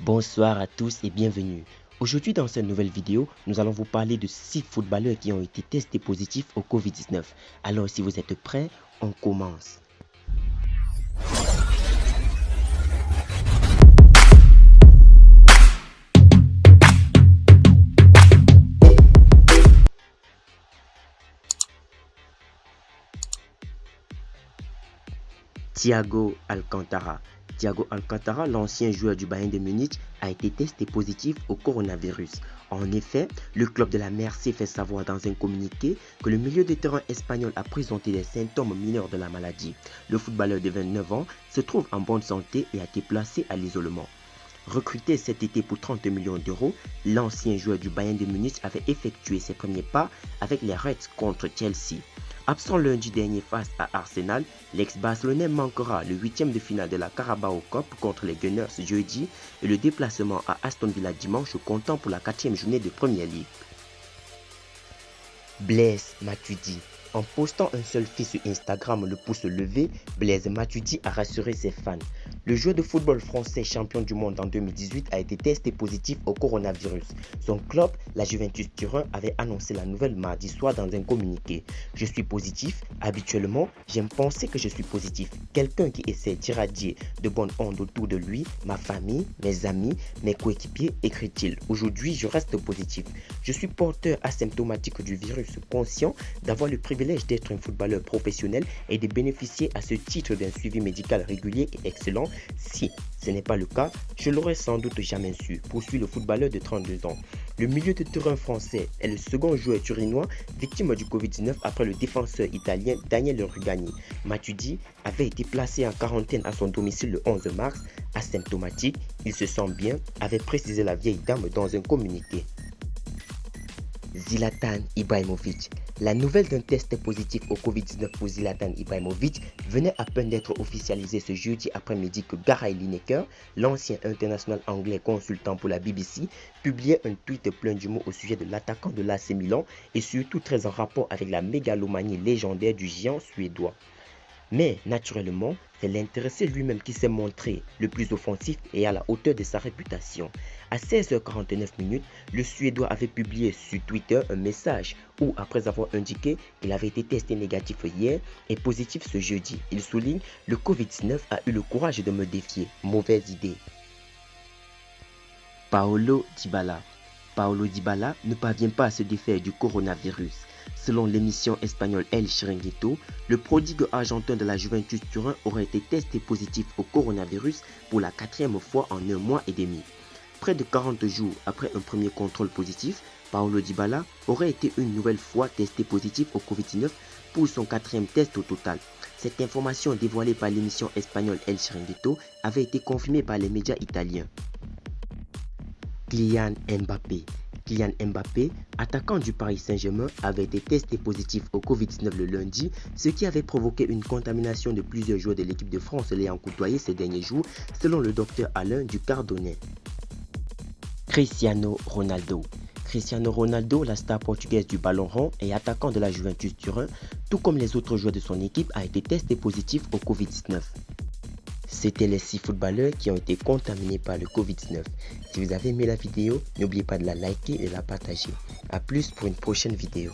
Bonsoir à tous et bienvenue. Aujourd'hui dans cette nouvelle vidéo, nous allons vous parler de 6 footballeurs qui ont été testés positifs au Covid-19. Alors si vous êtes prêts, on commence. Thiago Alcantara. Thiago Alcantara, l'ancien joueur du Bayern de Munich, a été testé positif au coronavirus. En effet, le club de la Merseille fait savoir dans un communiqué que le milieu de terrain espagnol a présenté des symptômes mineurs de la maladie. Le footballeur de 29 ans se trouve en bonne santé et a été placé à l'isolement. Recruté cet été pour 30 millions d'euros, l'ancien joueur du Bayern de Munich avait effectué ses premiers pas avec les Reds contre Chelsea. Absent lundi dernier face à Arsenal, l'ex-Barcelonais manquera le 8e de finale de la Carabao Cup contre les Gunners jeudi et le déplacement à Aston Villa dimanche comptant pour la 4e journée de Premier League. Blaise Matuidi. En postant un selfie sur Instagram le pouce levé, Blaise Matuidi a rassuré ses fans. Le joueur de football français champion du monde en 2018 a été testé positif au coronavirus. Son club, la Juventus Turin, avait annoncé la nouvelle mardi soir dans un communiqué. Je suis positif. Habituellement, j'aime penser que je suis positif. Quelqu'un qui essaie d'irradier de bonnes ondes autour de lui, ma famille, mes amis, mes coéquipiers, écrit-il. Aujourd'hui, je reste positif. Je suis porteur asymptomatique du virus, conscient d'avoir le privilège d'être un footballeur professionnel et de bénéficier à ce titre d'un suivi médical régulier et excellent. Si ce n'est pas le cas, je l'aurais sans doute jamais su, poursuit le footballeur de 32 ans. Le milieu de terrain français est le second joueur turinois victime du Covid-19 après le défenseur italien Daniele Rugani. Matuidi avait été placé en quarantaine à son domicile le 11 mars, asymptomatique, il se sent bien, avait précisé la vieille dame dans un communiqué. Zlatan Ibrahimovic. La nouvelle d'un test positif au Covid-19 pour Zlatan Ibrahimovic venait à peine d'être officialisée ce jeudi après-midi que Gary Lineker, l'ancien international anglais consultant pour la BBC, publiait un tweet plein d'humour au sujet de l'attaquant de l'AC Milan et surtout très en rapport avec la mégalomanie légendaire du géant suédois. Mais naturellement, c'est l'intéressé lui-même qui s'est montré le plus offensif et à la hauteur de sa réputation. À 16h49, le Suédois avait publié sur Twitter un message où, après avoir indiqué qu'il avait été testé négatif hier et positif ce jeudi, il souligne « Le Covid-19 a eu le courage de me défier. Mauvaise idée ». Paulo Dybala. Paulo Dybala ne parvient pas à se défaire du coronavirus. Selon l'émission espagnole El Chiringuito, le prodigue argentin de la Juventus Turin aurait été testé positif au coronavirus pour la 4e fois en un mois et demi. Près de 40 jours après un premier contrôle positif, Paulo Dybala aurait été une nouvelle fois testé positif au Covid-19 pour son 4e test au total. Cette information dévoilée par l'émission espagnole El Chiringuito avait été confirmée par les médias italiens. Kylian Mbappé. Kylian Mbappé, attaquant du Paris Saint-Germain, avait été testé positif au Covid-19 le lundi, ce qui avait provoqué une contamination de plusieurs joueurs de l'équipe de France l'ayant côtoyé ces derniers jours, selon le docteur Alain Ducardonnet. Cristiano Ronaldo. Cristiano Ronaldo, la star portugaise du ballon rond et attaquant de la Juventus Turin, tout comme les autres joueurs de son équipe, a été testé positif au Covid-19. C'était les 6 footballeurs qui ont été contaminés par le Covid-19. Si vous avez aimé la vidéo, n'oubliez pas de la liker et de la partager. A plus pour une prochaine vidéo.